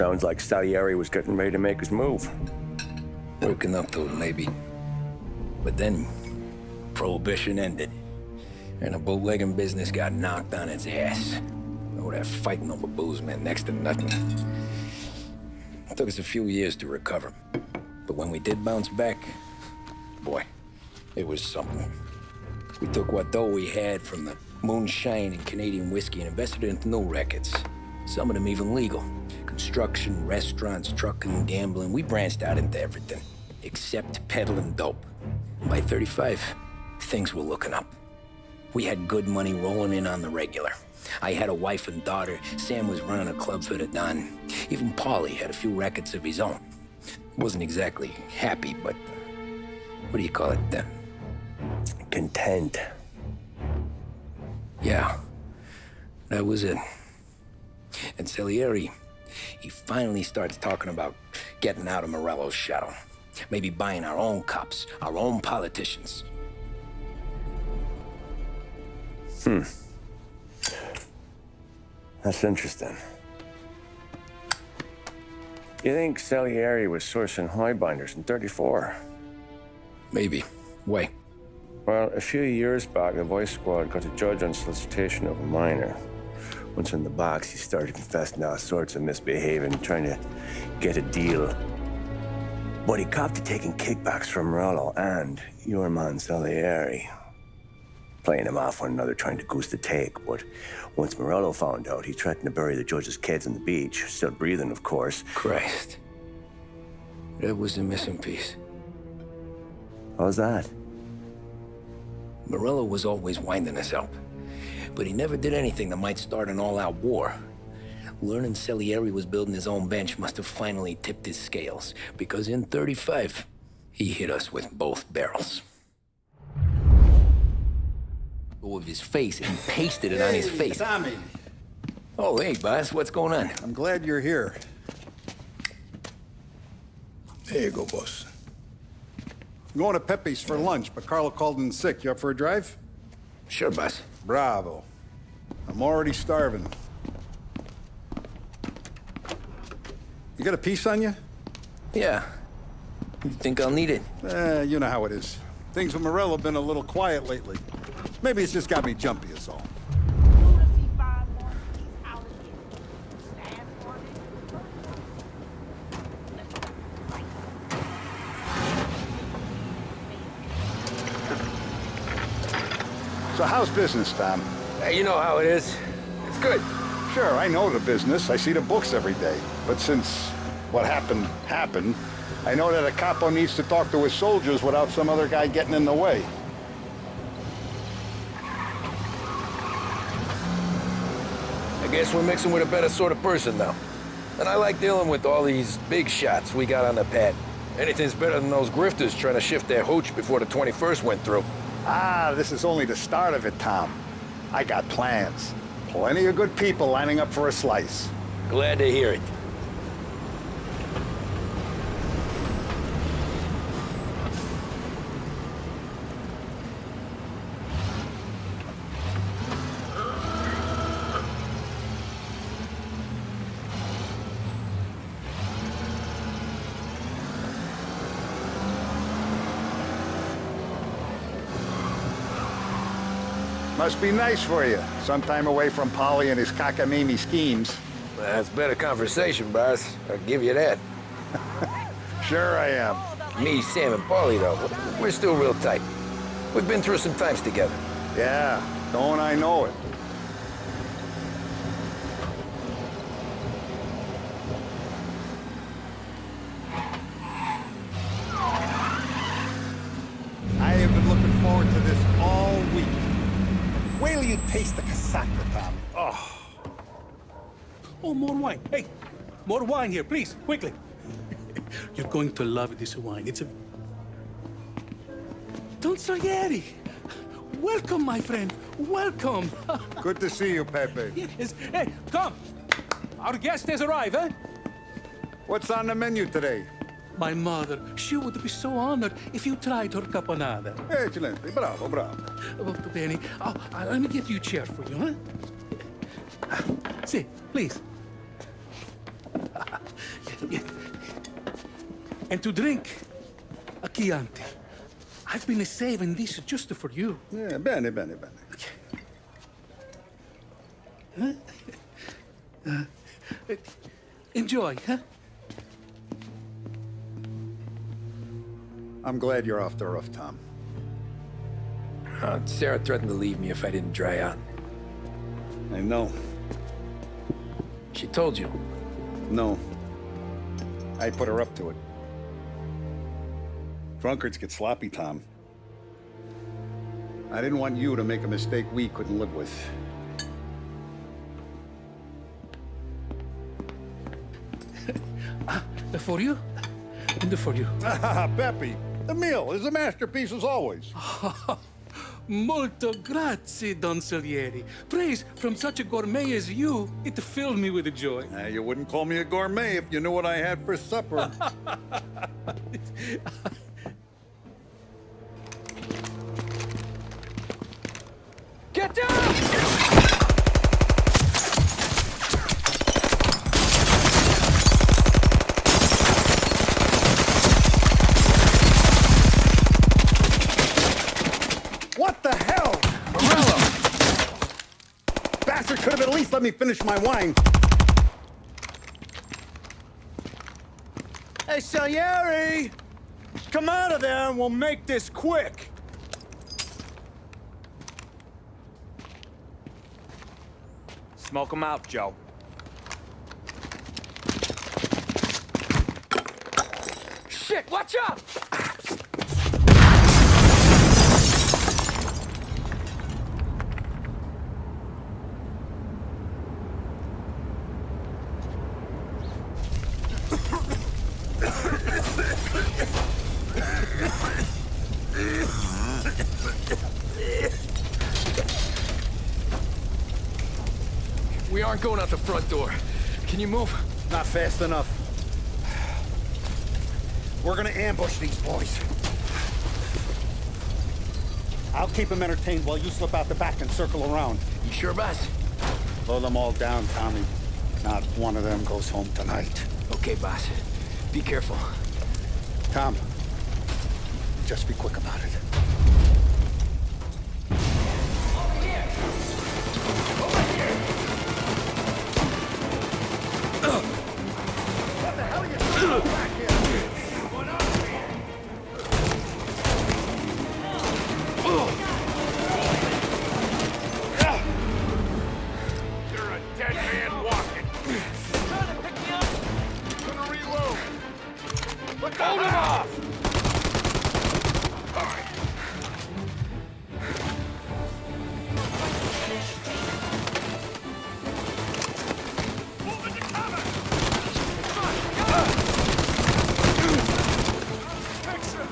Sounds like Salieri was getting ready to make his move. Working up to it, maybe. But then, Prohibition ended, and the bootlegging business got knocked on its ass. Oh, that fighting over booze meant next to nothing. It took us a few years to recover. But when we did bounce back, boy, it was something. We took what dough we had from the moonshine and Canadian whiskey and invested it into new rackets. Some of them even legal. Construction, restaurants, trucking, gambling. We branched out into everything, except peddling dope. And by 35, things were looking up. We had good money rolling in on the regular. I had a wife and daughter. Sam was running a club for the Don. Even Paulie had a few rackets of his own. Wasn't exactly happy, but what do you call it then? Content. Yeah, that was it. And Salieri, he finally starts talking about getting out of Morello's shadow. Maybe buying our own cops, our own politicians. That's interesting. You think Salieri was sourcing highbinders in 34? Maybe. Why? Well, a few years back, the Vice Squad got a judge on solicitation of a minor. Once in the box, he started confessing all sorts of misbehaving, trying to get a deal. But he copped to taking kickbacks from Morello and your man Salieri. Playing them off one another, trying to goose the take. But once Morello found out, he threatened to bury the judge's kids on the beach. Still breathing, of course. Christ. That was the missing piece. How's that? Morello was always winding us up, but he never did anything that might start an all-out war. Learning Salieri was building his own bench must have finally tipped his scales, because in 35, he hit us with both barrels. With his face, and pasted it on his face. Tommy. Oh, hey, boss, what's going on? I'm glad you're here. There you go, boss. I'm going to Pepe's for lunch, but Carlo called in sick. You up for a drive? Sure, boss. Bravo. I'm already starving. You got a piece on you? Yeah. You think I'll need it? You know how it is. Things with Morello have been a little quiet lately. Maybe it's just got me jumpy, is all. So how's business, Tom? Hey, you know how it is. It's good. Sure, I know the business. I see the books every day. But since what happened, I know that a capo needs to talk to his soldiers without some other guy getting in the way. I guess we're mixing with a better sort of person now. And I like dealing with all these big shots we got on the pad. Anything's better than those grifters trying to shift their hooch before the 21st went through. Ah, this is only the start of it, Tom. I got plans. Plenty of good people lining up for a slice. Glad to hear it. Must be nice for you. Sometime away from Polly and his cockamamie schemes. That's better conversation, boss. I'll give you that. Sure I am. Me, Sam, and Paulie, though, we're still real tight. We've been through some times together. Yeah, don't I know it. I have been looking forward to this all week. Wait till you taste the casaca, Tom. Oh. Oh, more wine. Hey, more wine here, please, quickly. You're going to love this wine. It's a... Don Salieri. Welcome, my friend. Welcome. Good to see you, Pepe. Yes. Hey, come. Our guest has arrived, eh? What's on the menu today? My mother, she would be so honored if you tried her caponata. Excelente, bravo, bravo. Molto bene. Oh, let me get you a chair for you, huh? See, please. Yeah. And to drink, a Chianti. I've been saving this just for you. Yeah, bene, bene, bene. Enjoy, huh? I'm glad you're off the roof, Tom. Sarah threatened to leave me if I didn't dry out. I know. She told you. No. I put her up to it. Drunkards get sloppy, Tom. I didn't want you to make a mistake we couldn't live with. For you? And for you. Pepe, the meal is a masterpiece as always. Molto grazie, Don Salieri. Praise from such a gourmet as you, it filled me with joy. You wouldn't call me a gourmet if you knew what I had for supper. Get down! What the hell? Morello! Bastard could have at least let me finish my wine. Hey, Salieri! Come out of there and we'll make this quick. Smoke 'em out, Joe. Shit, watch out! We aren't going out the front door. Can you move? Not fast enough. We're gonna ambush these boys. I'll keep them entertained while you slip out the back and circle around. You sure, boss? Blow them all down, Tommy. Not one of them goes home tonight. Okay, boss. Be careful. Tom, just be quick about it. What the hell are you doing back here? You're a dead man walking. Trying to pick me up. Gonna reload. Hold him off! All right. Move into cover. Picture.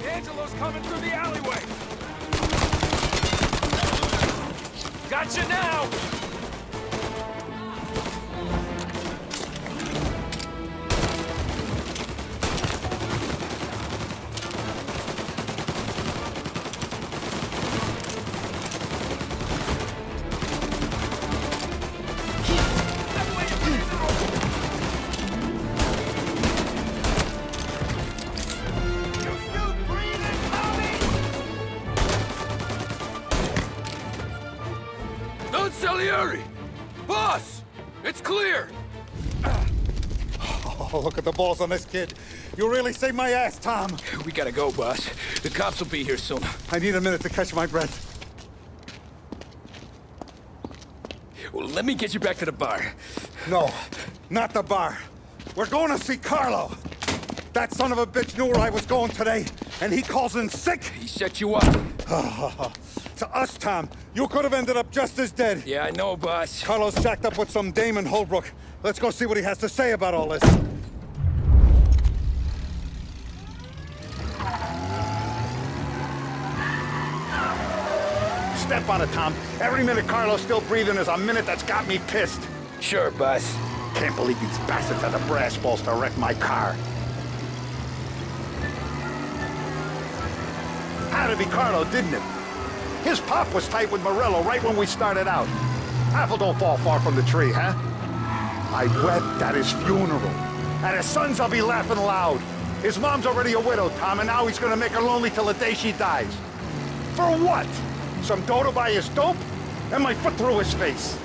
Angelo's coming through the alleyway. Gotcha now. Don Salieri! Boss! It's clear! Oh, look at the balls on this kid. You really saved my ass, Tom. We gotta go, boss. The cops will be here soon. I need a minute to catch my breath. Well, let me get you back to the bar. No, not the bar. We're going to see Carlo. That son of a bitch knew where I was going today. and he calls in sick? He set you up. To us, Tom, you could have ended up just as dead. Yeah, I know, boss. Carlo's jacked up with some dame in Holbrook. Let's go see what he has to say about all this. Step on it, Tom. Every minute Carlo's still breathing is a minute that's got me pissed. Sure, boss. Can't believe these bastards had the brass balls to wreck my car. Had to be Carlo, didn't it? His pop was tight with Morello right when we started out. Apple don't fall far from the tree, huh? I wept at his funeral. At his son's, I'll be laughing loud. His mom's already a widow, Tom, and now he's gonna make her lonely till the day she dies. For what? Some dough to buy his dope? And my foot through his face.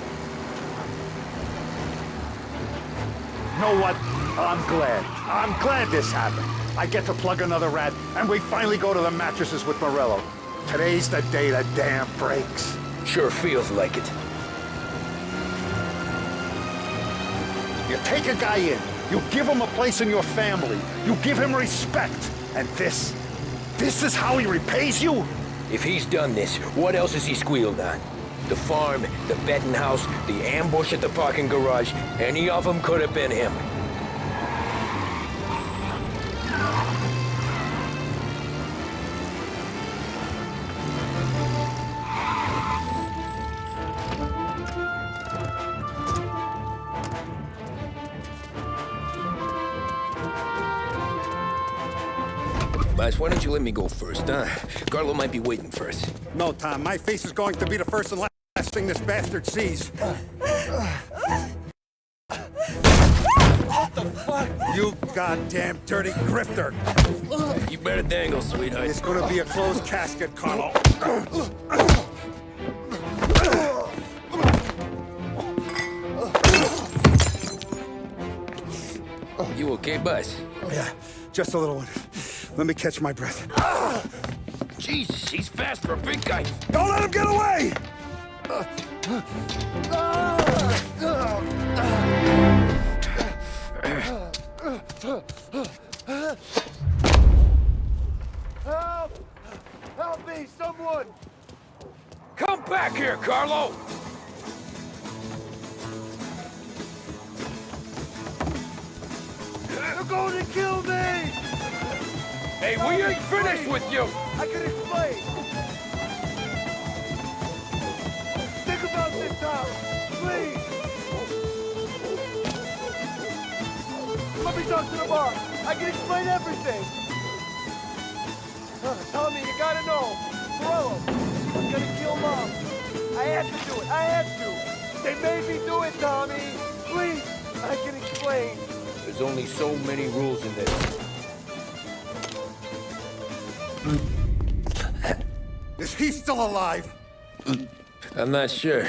You know what? I'm glad. I'm glad this happened. I get to plug another rat, and we finally go to the mattresses with Morello. Today's the day the dam breaks. Sure feels like it. You take a guy in, you give him a place in your family, you give him respect, and this is how he repays you? If he's done this, what else has he squealed on? The farm, the betting house, the ambush at the parking garage, any of them could have been him. Boss, why don't you let me go first, huh? Carlo might be waiting for us. No, Tom, my face is going to be the first and last thing this bastard sees. What the fuck? You goddamn dirty grifter. You better dangle, sweetheart. It's gonna be a closed casket, Carlo. You okay, boss? Yeah, just a little one. Let me catch my breath. Jesus, he's fast for a big guy. Don't let him get away! Help! Help me, someone! Come back here, Carlo! They're going to kill me! Hey, we ain't finished with you! I can explain! Think about this, Tom! Please! Let me talk to the boss! I can explain everything! Tommy, you gotta know! Morello! I'm gonna kill Mom! I had to do it! I had to! They made me do it, Tommy! Please! I can explain! There's only so many rules in this. Is he still alive? I'm not sure.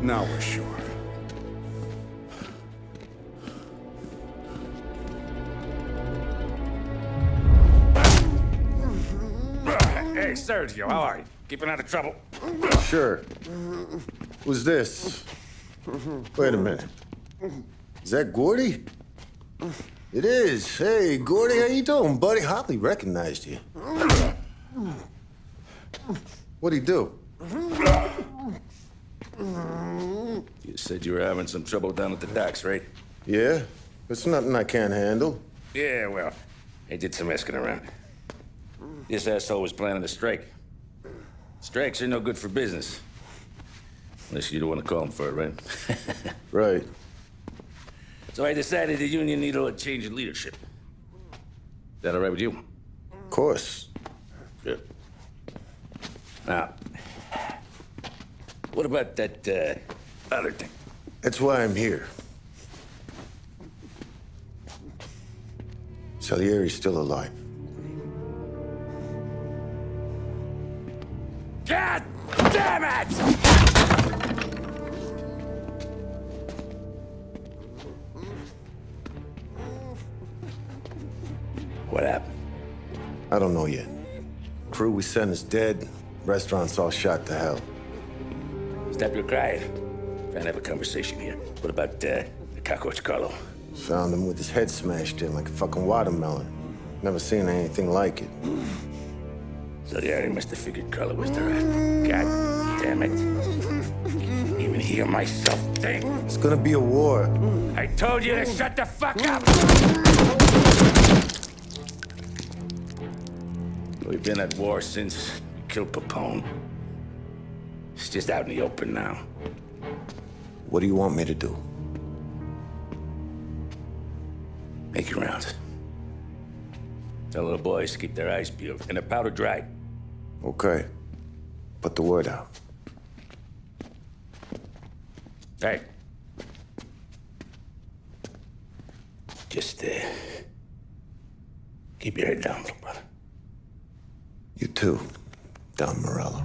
Now we're sure. Hey, Sergio, how are you? Keeping out of trouble? Sure. Who's this? Wait a minute. Is that Gordy? It is. Hey, Gordy, how you doing, buddy? Hardly recognized you. What'd he do? You said you were having some trouble down at the docks, right? Yeah? It's nothing I can't handle. Yeah, well, I did some asking around. This asshole was planning a strike. Strikes are no good for business. Unless you don't want to call him for it, right? Right. So I decided the union needed a change in leadership. Is that all right with you? Of course. Good. Now, what about that, other thing? That's why I'm here. Salieri's still alive. God damn it! I don't know yet. Crew we sent is dead. Restaurant's all shot to hell. Stop your crying. Trying to have a conversation here. What about the cockroach Carlo? Found him with his head smashed in like a fucking watermelon. Never seen anything like it. Salieri must have figured Carlo was the rat. God damn it. Can't even hear myself think. It's gonna be a war. I told you to shut the fuck up! We've been at war since we killed Pepe'nin. It's just out in the open now. What do you want me to do? Make your rounds. Tell the boys to keep their eyes peeled and their powder dry. Okay. Put the word out. Hey. Just, keep your head down, little brother. You too, Don Morello.